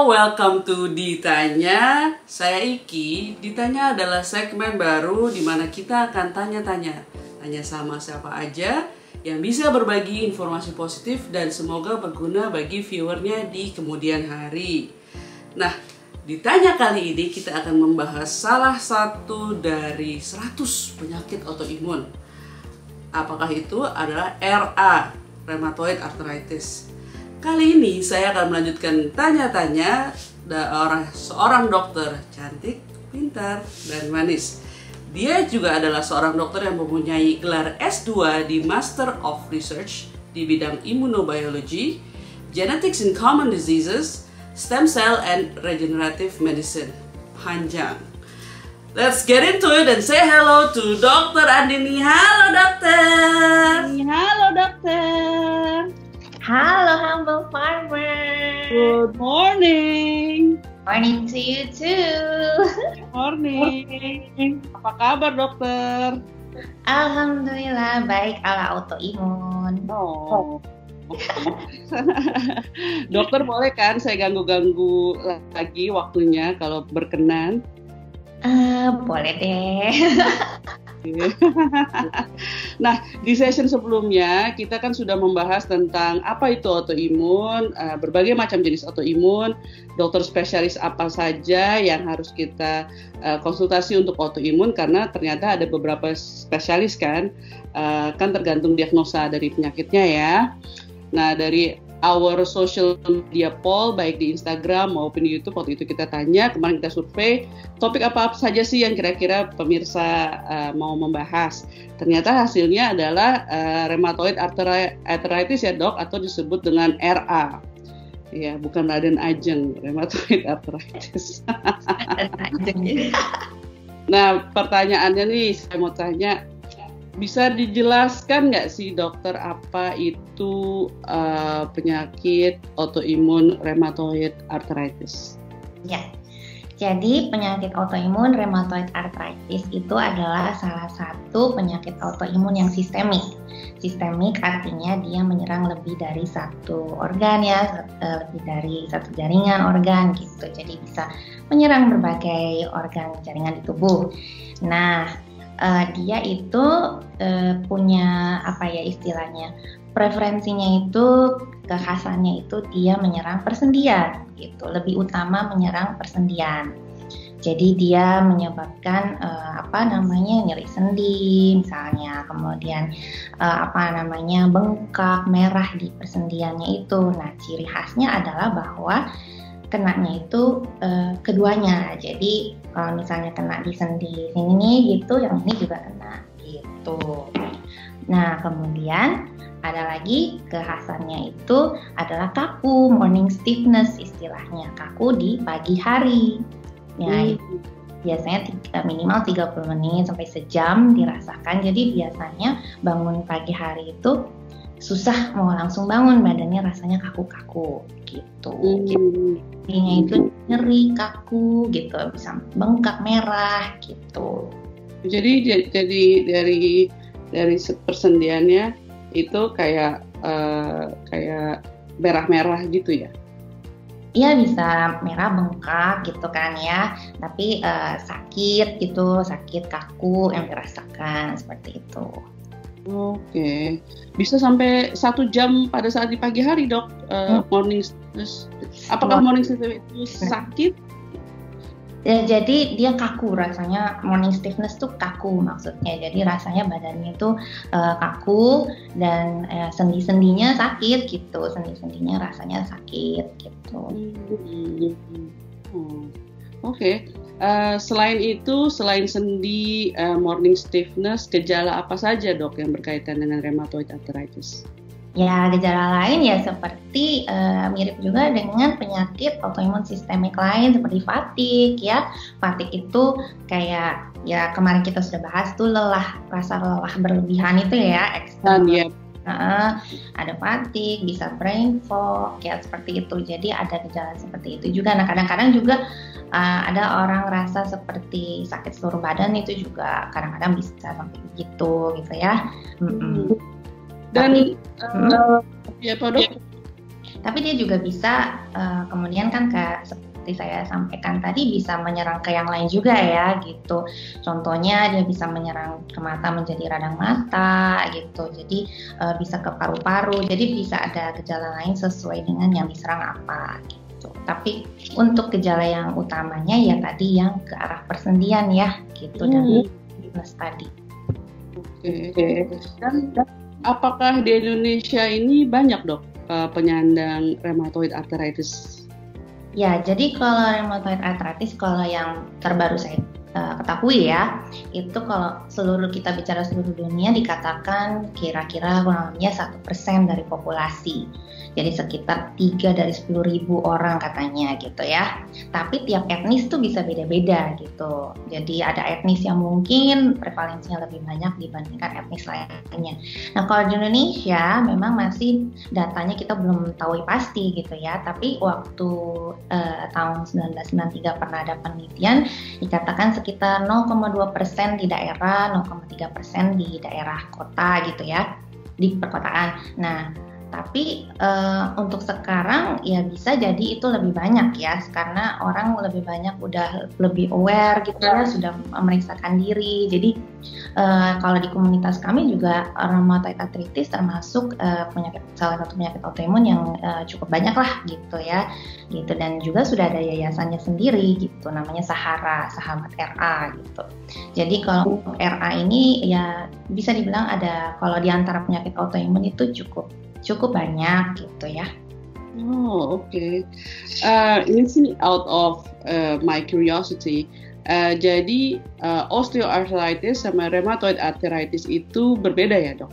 Welcome to Ditanya. Saya Iki. Ditanya adalah segmen baru di mana kita akan tanya-tanya sama siapa aja yang bisa berbagi informasi positif dan semoga berguna bagi viewernya di kemudian hari. Nah, Ditanya kali ini kita akan membahas salah satu dari 100 penyakit autoimun. Apakah itu adalah RA, Rheumatoid Arthritis. Kali ini saya akan melanjutkan tanya-tanya seorang dokter cantik, pintar, dan manis. Dia juga adalah seorang dokter yang mempunyai gelar S2 di Master of Research di bidang Immunobiology, Genetics in Common Diseases, Stem Cell and Regenerative Medicine. Panjang. Let's get into it and say hello to Dr. Andini. Halo dokter. Halo dokter. Halo Humble Farmer. Good morning. Morning to you too. Morning. Apa kabar dokter? Alhamdulillah baik ala autoimun. Oh. Dokter boleh kan saya ganggu-ganggu lagi waktunya kalau berkenan? Boleh deh. Nah, di session sebelumnya kita kan sudah membahas tentang apa itu autoimun, berbagai macam jenis autoimun, dokter spesialis apa saja yang harus kita konsultasi untuk autoimun karena ternyata ada beberapa spesialis kan tergantung diagnosa dari penyakitnya ya. Nah, dari our social media poll baik di Instagram maupun di YouTube waktu itu kita tanya, kemarin kita survei topik apa saja sih yang kira-kira pemirsa mau membahas. Ternyata hasilnya adalah rheumatoid arthritis ya dok, atau disebut dengan RA. Ya, bukan Raden Ajeng, rheumatoid arthritis. Nah, pertanyaannya nih saya mau tanya, bisa dijelaskan nggak sih dokter apa itu penyakit autoimun rheumatoid arthritis? Ya, jadi penyakit autoimun rheumatoid arthritis itu adalah salah satu penyakit autoimun yang sistemik. Sistemik artinya dia menyerang lebih dari satu organ ya, lebih dari satu jaringan organ gitu. Jadi bisa menyerang berbagai organ jaringan di tubuh. Nah, dia itu punya apa ya istilahnya, preferensinya itu, kekhasannya itu dia menyerang persendian gitu, lebih utama menyerang persendian. Jadi dia menyebabkan nyeri sendi misalnya, kemudian bengkak merah di persendiannya itu. Nah, ciri khasnya adalah bahwa kenanya itu keduanya. Jadi kalau misalnya kena di sendi sini gitu, yang ini juga kena gitu. Nah, kemudian ada lagi kekhasannya itu adalah kaku, morning stiffness istilahnya, kaku di pagi hari. Ya, biasanya minimal 30 menit sampai sejam dirasakan. Jadi biasanya bangun pagi hari itu susah mau langsung bangun, badannya rasanya kaku-kaku gitu. Jadinya itu nyeri, kaku gitu, bisa bengkak merah gitu. Jadi dari persendiannya itu kayak merah-merah gitu ya? Iya, bisa merah, bengkak gitu kan ya, tapi sakit gitu, sakit kaku yang dirasakan seperti itu. Oke, bisa sampai 1 jam pada saat di pagi hari dok, morning stiffness. Apakah morning stiffness itu sakit? Ya, jadi dia kaku rasanya, morning stiffness tuh kaku maksudnya. Jadi rasanya badannya itu kaku dan sendi-sendinya sakit gitu, sendi-sendinya rasanya sakit gitu. Oke. Selain sendi, morning stiffness, gejala apa saja dok yang berkaitan dengan rheumatoid arthritis? Ya, gejala lain ya seperti mirip juga dengan penyakit autoimun sistemik lain seperti fatigue ya. Fatigue itu kayak ya kemarin kita sudah bahas tuh rasa lelah berlebihan itu ya, ekstrem. Ada fatigue, bisa brain fog ya seperti itu. Jadi ada gejala seperti itu juga. Nah, kadang-kadang juga ada orang rasa seperti sakit seluruh badan, itu juga kadang-kadang bisa sampai begitu gitu ya. Dan Ya Pak Dok? Tapi dia juga bisa kemudian kan seperti saya sampaikan tadi bisa menyerang ke yang lain juga ya gitu. Contohnya dia bisa menyerang ke mata menjadi radang mata gitu. Jadi bisa ke paru-paru. Jadi bisa ada gejala lain sesuai dengan yang diserang apa gitu. Tapi untuk gejala yang utamanya ya tadi yang ke arah persendian ya gitu dan fitness tadi. Oke. Dan apakah di Indonesia ini banyak Dok penyandang rheumatoid arthritis? Ya, jadi kalau rheumatoid arthritis, kalau yang terbaru saya ketahui ya, itu kalau kita bicara seluruh dunia dikatakan kira-kira kurang lebihnya 1% dari populasi. Jadi sekitar 3 dari 10.000 orang katanya gitu ya. Tapi tiap etnis tuh bisa beda-beda gitu. Jadi ada etnis yang mungkin prevalensinya lebih banyak dibandingkan etnis lainnya. Nah kalau di Indonesia memang masih datanya kita belum tahu pasti gitu ya. Tapi waktu tahun 1993 pernah ada penelitian dikatakan sekitar 0,2% di daerah, 0,3% di daerah kota gitu ya, di perkotaan. Nah tapi untuk sekarang ya bisa jadi itu lebih banyak ya karena orang lebih banyak udah lebih aware gitu ya, sudah memeriksakan diri. Jadi kalau di komunitas kami juga rheumatoid arthritis termasuk salah satu penyakit autoimun yang cukup banyak lah gitu ya gitu, dan juga sudah ada yayasannya sendiri gitu namanya Sahara, Sahabat RA gitu. Jadi kalau RA ini ya bisa dibilang ada, kalau di antara penyakit autoimun itu cukup banyak gitu ya. Oh oke. Ini sih out of my curiosity. Jadi osteoarthritis sama rheumatoid arthritis itu berbeda ya Dok?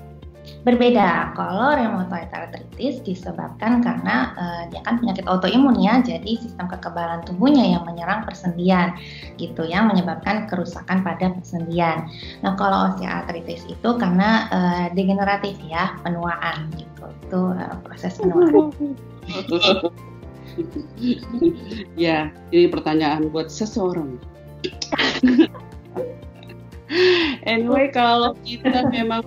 Berbeda. Kalau rheumatoid arthritis disebabkan karena dia kan penyakit autoimun ya, jadi sistem kekebalan tubuhnya yang menyerang persendian gitu, yang menyebabkan kerusakan pada persendian. Nah kalau osteoarthritis itu karena degeneratif ya, penuaan gitu. Itu proses penuaan. Ya, ini pertanyaan buat seseorang. Anyway, kalau kita memang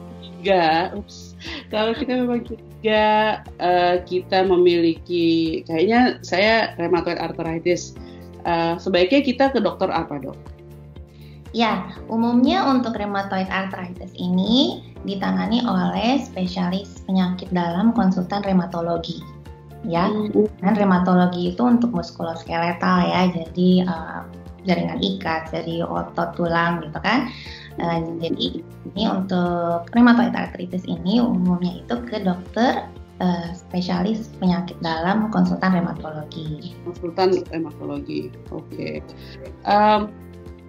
kita memiliki, kayaknya saya rheumatoid arthritis, sebaiknya kita ke dokter apa Dok? Ya, umumnya untuk rheumatoid arthritis ini ditangani oleh spesialis penyakit dalam konsultan rheumatologi. Ya, dan rheumatologi itu untuk muskuloskeletal ya, jadi jaringan ikat, jadi otot, tulang gitu kan. Jadi ini untuk rheumatoid arthritis ini umumnya itu ke dokter spesialis penyakit dalam konsultan rheumatologi. Konsultan rheumatologi, oke.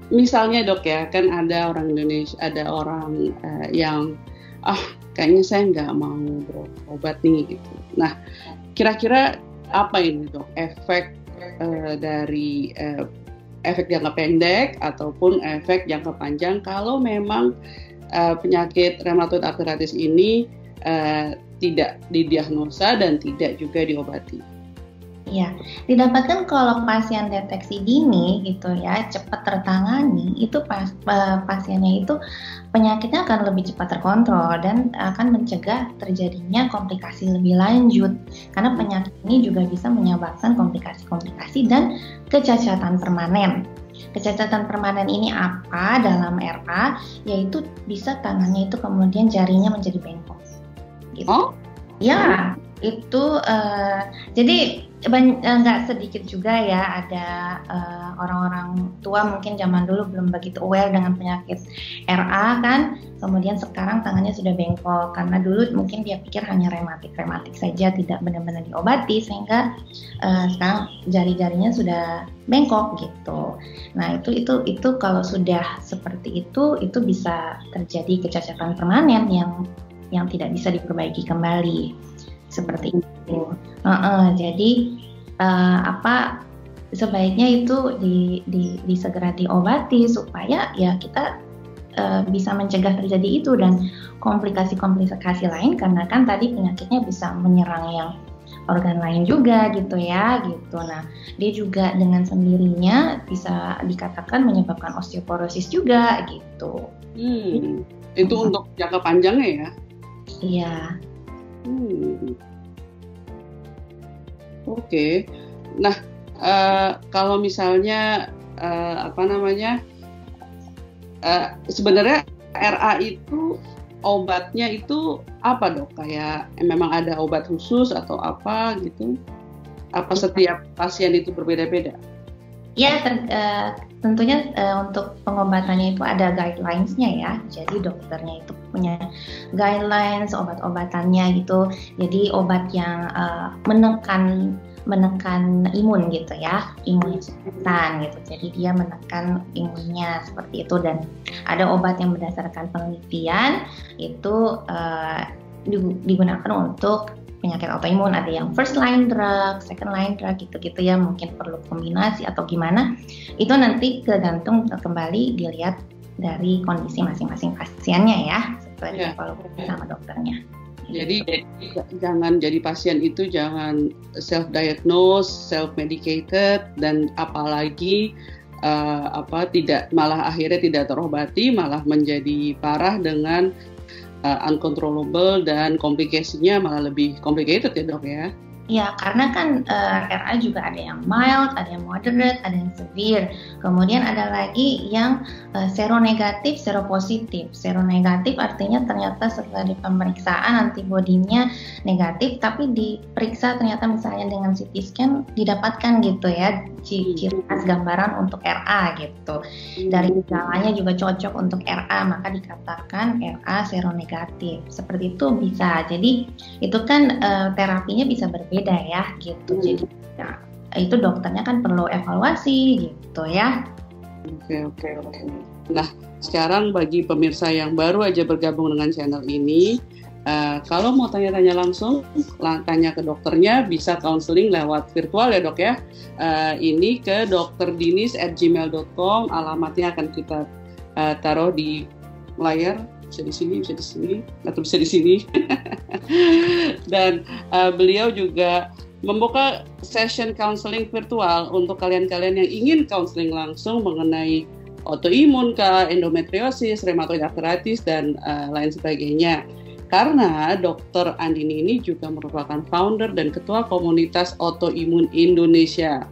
Misalnya Dok ya, kan ada orang Indonesia, ada orang yang kayaknya saya nggak mau berobat nih gitu. Nah, kira-kira apa ini Dok efek dari efek jangka pendek ataupun efek jangka panjang kalau memang penyakit rheumatoid arthritis ini tidak didiagnosa dan tidak juga diobati? Ya, didapatkan kalau pasien deteksi dini gitu ya, cepat tertangani, itu pasiennya itu penyakitnya akan lebih cepat terkontrol dan akan mencegah terjadinya komplikasi lebih lanjut. Karena penyakit ini juga bisa menyebabkan komplikasi-komplikasi dan kecacatan permanen. Kecacatan permanen ini apa dalam RA? Yaitu bisa tangannya itu kemudian jarinya menjadi bengkok. Gitu. Oh? Ya, itu jadi nggak sedikit juga ya ada orang-orang tua mungkin zaman dulu belum begitu aware dengan penyakit RA kan, kemudian sekarang tangannya sudah bengkok karena dulu mungkin dia pikir hanya rematik saja, tidak benar-benar diobati sehingga sekarang jari-jarinya sudah bengkok gitu. Nah itu kalau sudah seperti itu bisa terjadi kecacatan permanen yang tidak bisa diperbaiki kembali seperti itu. Jadi sebaiknya itu segera diobati supaya ya kita bisa mencegah terjadi itu dan komplikasi-komplikasi lain, karena kan tadi penyakitnya bisa menyerang yang organ lain juga gitu ya gitu. Nah dia juga dengan sendirinya bisa dikatakan menyebabkan osteoporosis juga gitu. Itu untuk jangka panjangnya ya? Iya. Oke. Nah, kalau misalnya sebenarnya RA itu obatnya itu apa dok? Kayak memang ada obat khusus atau apa gitu? Apa setiap pasien itu berbeda-beda? Ya, tentunya untuk pengobatannya itu ada guidelines-nya ya. Jadi dokternya itu punya guidelines obat-obatannya gitu. Jadi obat yang menekan imun gitu ya, imun setan gitu. Jadi dia menekan imunnya seperti itu, dan ada obat yang berdasarkan penelitian itu digunakan untuk penyakit autoimun. Ada yang first line drug, second line drug gitu-gitu ya, mungkin perlu kombinasi atau gimana. Itu nanti tergantung kembali dilihat dari kondisi masing-masing pasiennya ya, setelah evaluasi sama dokternya. Jadi jangan jadi pasien itu jangan self-diagnose, self-medicated, dan apalagi akhirnya tidak terobati, malah menjadi parah dengan uncontrollable dan komplikasinya malah lebih complicated ya dok ya? Ya, karena kan RA juga ada yang mild, ada yang moderate, ada yang severe. Kemudian ada lagi yang seronegatif, seropositif. Seronegatif artinya ternyata setelah di pemeriksaan antibodinya negatif, tapi diperiksa ternyata misalnya dengan CT scan didapatkan gitu ya ciri khas gambaran untuk RA gitu. Dari gejalanya juga cocok untuk RA, maka dikatakan RA seronegatif. Seperti itu bisa. Jadi itu kan terapinya bisa berbeda ya gitu. Jadi ya, itu dokternya kan perlu evaluasi gitu ya. Oke. Nah, sekarang bagi pemirsa yang baru aja bergabung dengan channel ini, kalau mau tanya-tanya langsung, tanya ke dokternya, bisa counseling lewat virtual ya dok ya. Ini ke drdinis@gmail.com, alamatnya akan kita taruh di layar, bisa di sini, atau bisa di sini. Dan beliau juga membuka session counseling virtual untuk kalian-kalian yang ingin counseling langsung mengenai autoimun, endometriosis, rheumatoid arthritis, dan lain sebagainya. Karena Dr. Andini ini juga merupakan founder dan ketua komunitas autoimun Indonesia,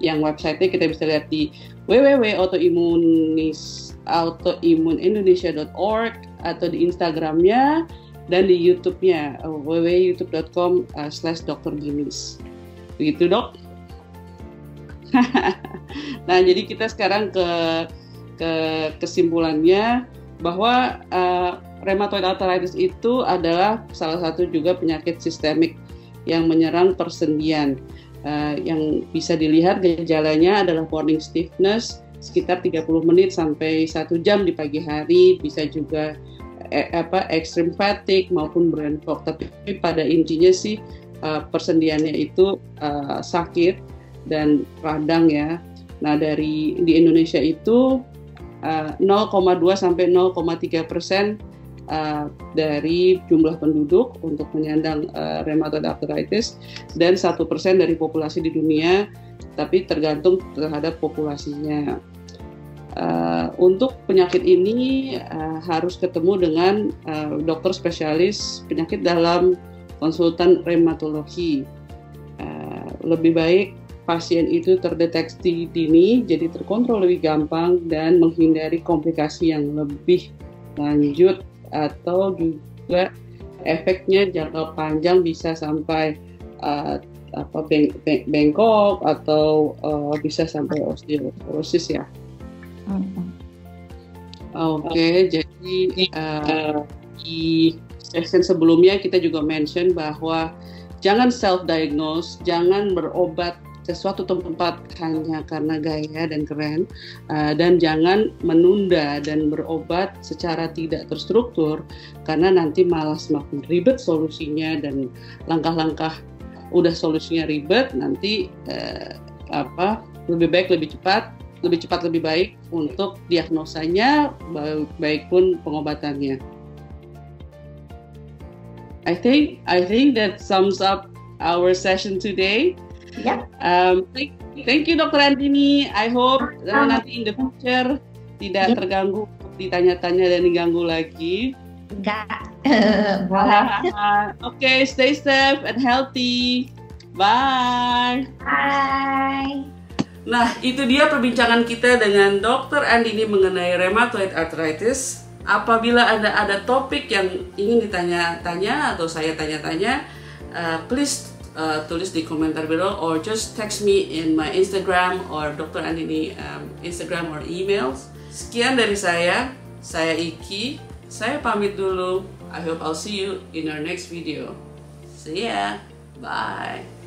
yang website-nya kita bisa lihat di www.autoimmunindonesia.org atau di Instagramnya dan di YouTube-nya www.youtube.com/drdinis. Begitu dok? Nah, jadi kita sekarang ke kesimpulannya bahwa rheumatoid arthritis itu adalah salah satu juga penyakit sistemik yang menyerang persendian. Yang bisa dilihat gejalanya adalah morning stiffness sekitar 30 menit sampai 1 jam di pagi hari, bisa juga extreme fatigue maupun brain fog. Tapi pada intinya sih persendiannya itu sakit dan radang ya. Nah, di Indonesia itu 0,2 sampai 0,3% dari jumlah penduduk untuk menyandang rheumatoid arthritis, dan 1% dari populasi di dunia, tapi tergantung terhadap populasinya. Untuk penyakit ini harus ketemu dengan dokter spesialis penyakit dalam konsultan rheumatologi. Lebih baik pasien itu terdeteksi dini, jadi terkontrol lebih gampang dan menghindari komplikasi yang lebih lanjut, atau juga efeknya jangka panjang bisa sampai bengkok atau bisa sampai osteoporosis ya. Oke, jadi di session sebelumnya kita juga mention bahwa jangan self-diagnose, jangan berobat sesuatu tempat hanya karena gaya dan keren, dan jangan menunda dan berobat secara tidak terstruktur, karena nanti malah semakin ribet solusinya, dan langkah-langkah udah solusinya ribet, nanti lebih baik lebih cepat lebih baik untuk diagnosanya, baik pun pengobatannya. I think that sums up our session today. Ya. Thank you Dr. Andini. I hope nanti in the future tidak terganggu, ditanya-tanya dan diganggu lagi. Enggak. Boleh. Okay, stay safe and healthy. Bye. Bye. Nah, itu dia perbincangan kita dengan Dr. Andini mengenai rheumatoid arthritis. Apabila ada topik yang ingin ditanya-tanya atau saya tanya-tanya, please tulis di komentar below or just text me in my Instagram or Dr. Andini Instagram or emails. Sekian dari saya Iki. Saya pamit dulu. I hope I'll see you in our next video. See ya. Bye.